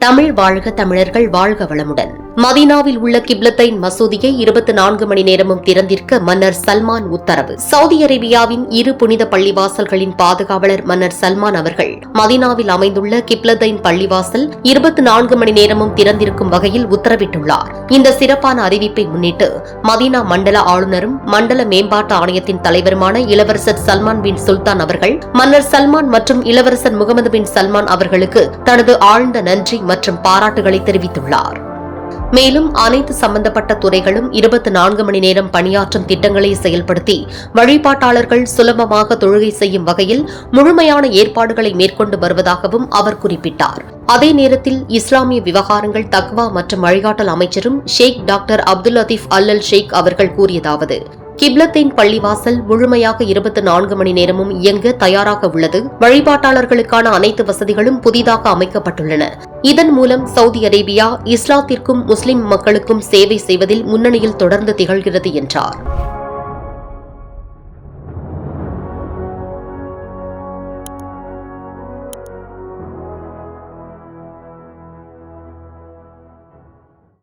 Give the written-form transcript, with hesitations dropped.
தமிழ் வாழ்க, தமிழர்கள் வாழ்க வளமுடன். மதீனாவில் உள்ள கிப்லத்தைன் மசூதியை 24 மணி நேரமும் திறந்திருக்க மன்னர் சல்மான் உத்தரவு. சவுதி அரேபியாவின் இரு புனித பள்ளிவாசல்களின் பாதுகாவலர் மன்னர் சல்மான் அவர்கள் மதீனாவில் அமைந்துள்ள கிப்லத்தைன் பள்ளிவாசல் 24 மணி நேரமும் திறந்திருக்கும் வகையில் உத்தரவிட்டுள்ளார். இந்த சிறப்பான அறிவிப்பை முன்னிட்டு மதீனா மண்டல ஆளுநரும் மண்டல மேம்பாட்டு ஆணையத்தின் தலைவருமான இளவரசர் சல்மான் பின் சுல்தான் அவர்கள் மன்னர் சல்மான் மற்றும் இளவரசர் முகமது பின் சல்மான் அவர்களுக்கு தனது ஆழ்ந்த நன்றி மற்றும் பாராட்டுகளை தெரிவித்துள்ளார். மேலும் அனைத்து சம்பந்தப்பட்ட துறைகளும் 24 மணி நேரம் பணியாற்றும் திட்டங்களை செயல்படுத்தி வழிபாட்டாளர்கள் சுலபமாக தொழுகை செய்யும் வகையில் முழுமையான ஏற்பாடுகளை மேற்கொண்டு வருவதாகவும் அவர் குறிப்பிட்டார். அதே நேரத்தில் இஸ்லாமிய விவகாரங்கள், தக்வா மற்றும் வழிகாட்டல் அமைச்சரும் ஷேக் டாக்டர் அப்துல் லத்தீப் அல் ஷேக் அவர்கள் கூறியதாவது: கிப்லத்தைன் பள்ளிவாசல் முழுமையாக 24 மணி நேரமும் இயங்க தயாராக உள்ளது. வழிபாட்டாளர்களுக்கான அனைத்து வசதிகளும் புதிதாக அமைக்கப்பட்டுள்ளன. இதன் மூலம் சவுதி அரேபியா இஸ்லாத்திற்கும் முஸ்லிம் மக்களுக்கும் சேவை செய்வதில் முன்னணியில் தொடர்ந்து திகழ்கிறது என்றார்.